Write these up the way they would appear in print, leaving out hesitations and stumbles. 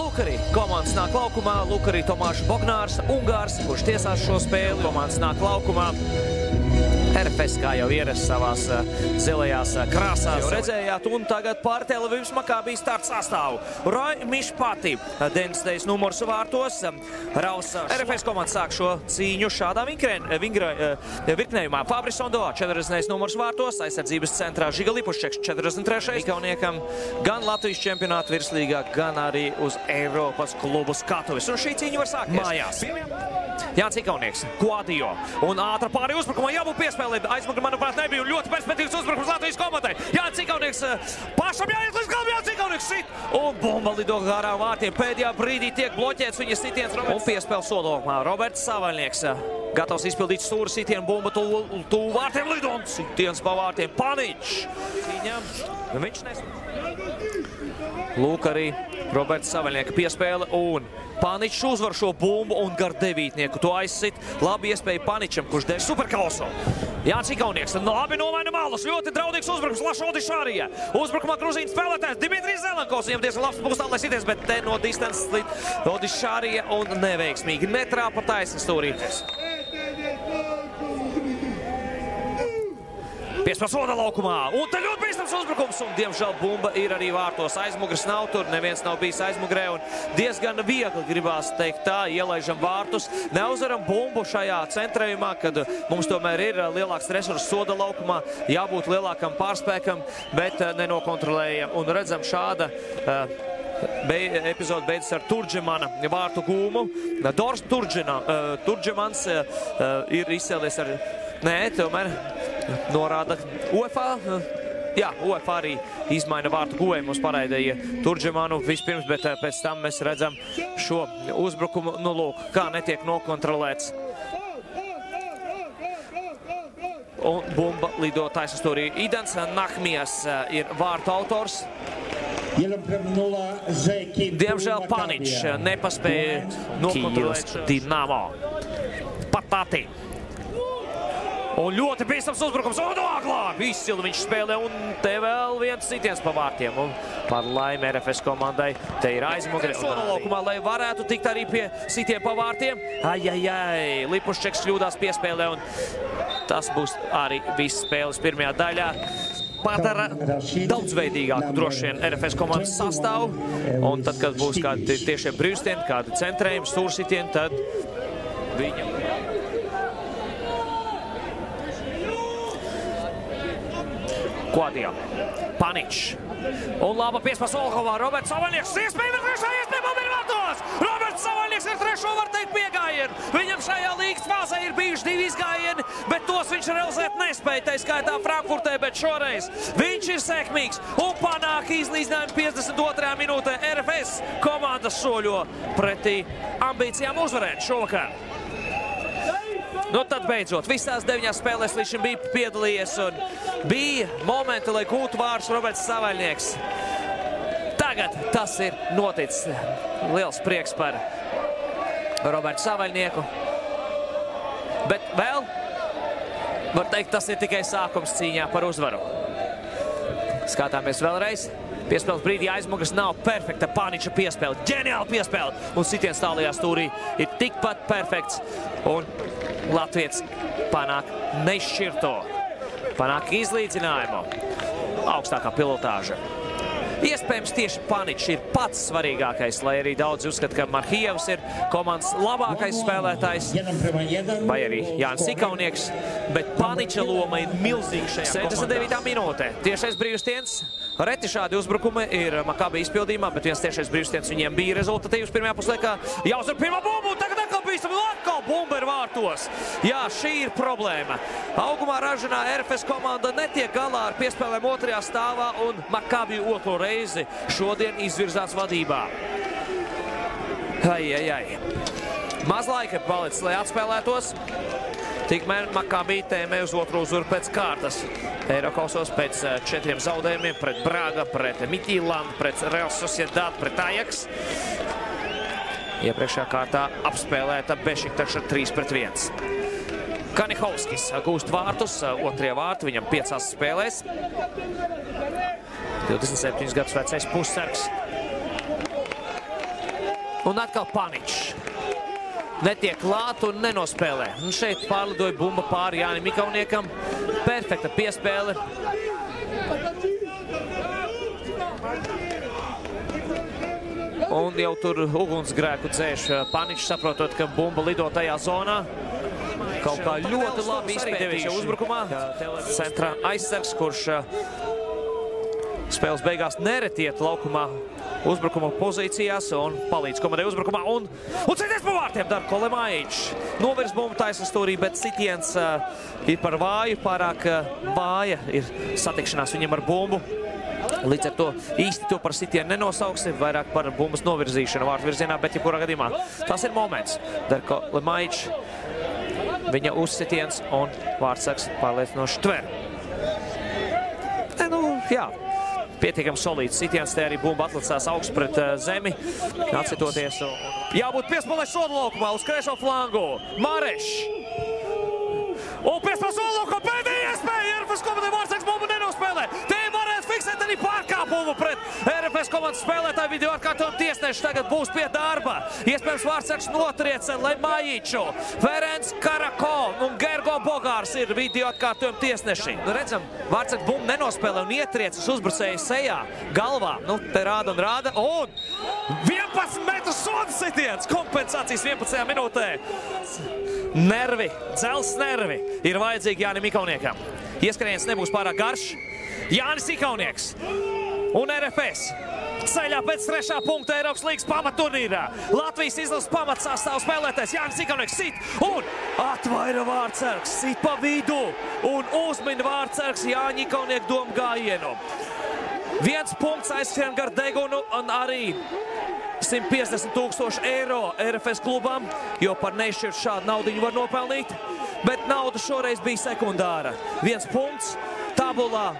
Lūk arī komandas nāk laukumā, lūk arī Tomāšs Bognārs, Ungārs, kurš tiesās šo spēli. Komandas nāk laukumā. RFS, kā jau ierasts savās zilajās krāsās. Jau redzējāt, un tagad pār Tel-Avivas Makābī starta sastāvu. Roy Mišpati, 90. numurs vārtos. RFS komanda sāk šo cīņu šādā virknējumā. Fabris Ondo, 40. numurs vārtos, aizsardzības centrā Žiga Lipuščeks, 43. Ikauniekam gan Latvijas čempionāta virslīgā, gan arī uz Eiropas klubu skatuves. Un šī cīņa var sākties mājās. Jānis Ikaunieks, Quadio, un ātra pāri uzbrukumā jābūt piespēlē. Aizmugurē, manuprāt, nebija ļoti perspektīvs uzbrukums Latvijas komandai. Jānis Ikaunieks pašam jāiet līdz galam, Jānis Ikaunieks sit, un bumba lido garām vārtiem. Pēdējā brīdī tiek bloķēts viņa sitiens un piespēle sodolkumā. Roberts Savaļnieks gatavs izpildīt stūra sitienu, bumba tuvu vārtiem lido un sitiens pa vārtiem. Paničs. Viņš Lūk arī Roberts Savaļnieka piespēle un Paničs uzvar šo bumbu un gar devītnieku to aizsit. Labi iespēja Paničam, kurš dev superkausu. Jānis Ikaunieks, labi nomaina malas, ļoti draudīgs uzbrukums Lašodis Šārija. Uzbrukumā Gruzīna spēlētājs Dimitrijs Zelenkovs, viņam diezgan labs būs tālāk sities, bet te no distances Lašodis Šārija un neveiksmīgi netrāpa taisni stūrīties. Piespēl soda laukumā, un te ļoti bīstams uzbrukums, un diemžēl bumba ir arī vārtos. Aizmugres nav tur, neviens nav bijis aizmugrē, un diezgan viegli gribās teikt tā, ielaižam vārtus. Neuzvaram bumbu šajā centrējumā, kad mums tomēr ir lielāks resurss soda laukumā, jābūt lielākam pārspēkam, bet nenokontrolējam. Un redzam šāda epizode beidzas ar Turģemana vārtu gūmu. Dors Turģemans ir izcēlies ar... Nē, tomēr norāda UEFA. Jā, UEFA arī izmaina vārtu guvējumu, mums paraidīja Turģemanu vispirms, bet pēc tam mēs redzam šo uzbrukumu. Nu, lūk, kā netiek nokontrolēts. Un bumba lido taisnstūrī. Idans Nahmijas ir vārtu autors. Diemžēl Paničs nepaspēja nokontrolēt Dinamo. Patati. Un ļoti bīstams uzbrukums, un glābi izcili viņš spēlē, un te vēl viens sitiens pa vārtiem. Un par laimi RFS komandai te ir aizmugre. Soda laukumā, lai varētu tikt arī pie sitiem pa vārtiem. Ai, Lipuščeks kļūdās piespēlē, un tas būs arī viss spēles pirmajā daļā. Padara daudzveidīgāku droši vien RFS komandas sastāvu, un tad, kad būs kādi tiešie brīvstieni, kādi centrējumi, stūrsitieni, tad viņam... Quadio, Paničs, un laba piespēle Solhovā, Roberts Savaļnieks, iespēja bomba ir vārtos! Roberts Savaļnieks ar trešo var teikt piegājienu. Viņam šajā līgas fāzē ir bijuši 2 izgājieni, bet tos viņš realizēt nespēja, tai skaitā Frankfurtē, bet šoreiz viņš ir sekmīgs un panāk izlīdzinājumu 52. minūtē. RFS komandas soļo pretī ambīcijām uzvarēt šovakar. Nu tad beidzot, visās 9 spēlēs līdz šim bija piedalījies un bija momenti, lai gūtu vārds Roberts Savaļnieks. Tagad tas ir noticis. Liels prieks par Robertu Savaļnieku. Bet vēl, var teikt, tas ir tikai sākums cīņā par uzvaru. Skatāmies vēlreiz. Piespēles brīdī aizmugres nav perfekta. Paniča piespēle, ģeniāla piespēle. Un sitiens tālajā stūrī ir tikpat perfekts. Un Latvijas panāk nešķirto. Panāk izlīdzinājumu. Augstākā pilotāža. Iespējams, tieši Paničs ir pats svarīgākais, lai arī daudzi uzskata, ka Marhijevs ir komandas labākais spēlētājs, vai arī Jānis Ikaunieks, bet Paniča loma ir milzīga šajā komandā. 79. minūtē. Tiešais brīvstiens. Reti šādi uzbrukumi ir Makābi izpildījumā, bet viens tiešais brīvstiens viņiem bija rezultatīvs pirmajā puslaikā. Jāuzvar pirmā bumbu, tagad atkal bīstam, atkal bumba ir vārtos. Jā, šī ir problēma. Augumā ražanā RFS komanda netiek galā ar piespēlēm otrajā stāvā un Makābi otro reizi šodien izvirzāts vadībā. Ai. Maz laika palicis, lai atspēlētos. Tikmēr Makābi tēmē uz otru uzvaru pēc kārtas. Eirokausos pēc 4 zaudējumiem pret Braga, pret Midtjyllandu, pret Real Sociedad, pret Ajax. Iepriekšējā kārtā apspēlēta Bešiktaša 3-1. Kanihovskis gūst vārtus, otrie vārti viņam 5 spēlēs. 27 gadus vecais pussargs. Un atkal Paničs. Netiek klāt un nenospēlē. Un šeit pārlidoja bumba pāri Jānim Ikauniekam. Perfekta piespēle. Un jau tur ugunsgrēku dzēš Paničs, saprotot, ka bumba lido tajā zonā. Kaut kā ļoti labi izpētījuši uzbrukumā. Centrā aizsargs, kurš spēles beigās nereti iet laukumā uzbrukuma pozīcijās un palīdz komandai uzbrukumā. Un cities pa vārtiem Darko Lemaičs. Novirs bumbu taisas stūrī, bet sitiens ir par vāju, pārāk vāja ir satikšanās viņam ar bumbu. Līdz ar to īsti to par sitienu nenosauksi, vairāk par bumbas novirzīšanu vārtu virzienā, bet jebkurā gadījumā tas ir moments. Darko Lemaičs, viņa uzsitiens un vārtsargs pārliecinoši tver. Jā. Pietiekami solīts sitiens, te arī bumba atlicās augsts pret zemi, atcitoties. Jābūt piespēlē sodu laukumā uz kreiso flangu. Marešs. Un piespēlē sodu laukumā pēdējā iespēja. RFS komandai vārtsargs bumbu nenospēlē. Te varētu fiksēt arī pārkāpumu pret RFS komandas spēlētāju. Video atkārtojumu tiesneši tagad būs pie darba. Iespējams vārtsargs notriec Lemaiču. Ferenc Karako un Gergo Bogārs ir video atkārtojumu tiesneši. Redzam, vārtsargs bumbu nenospēlē un ietriecas uzbrucēju sejā, galvā. Te rāda un rāda. Un 11 metru soda sitiens. Kompensācijas 11. minūtē. Nervi, dzels nervi ir vajadzīgi Jānim Ikauniekam. Ieskrējiens nebūs pārāk garš. Jānis Ikaunieks un RFS ceļā pēc 3. punkta Eiropas līgas pamatturnīrā. Latvijas izlases pamatsastāvu spēlētājs Jānis Ikaunieks sit un atvaira vārtsargs, sit pa vidu un uzmina vārtsargs Jāņa Ikaunieka domu gājienu. 1 punkts aizskrien gar degunu un arī 150 000 eiro RFS klubam, jo par neizšķirtu šādu naudiņu var nopelnīt, bet nauda šoreiz bija sekundāra. 1 punkts tabulā.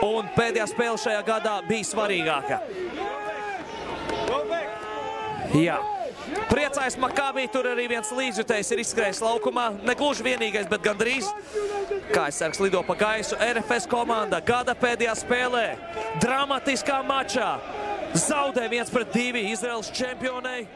Un pēdējā spēle šajā gadā bija svarīgāka. Jā. Priecājas Makabī, tur arī viens līdzjutējs ir izskrējis laukumā. Ne gluži vienīgais, bet gandrīz. Kājsargs lido pa gaisu. RFS komanda gada pēdējā spēlē. Dramatiskā mačā. Zaudē 1-2 Izraels čempionei.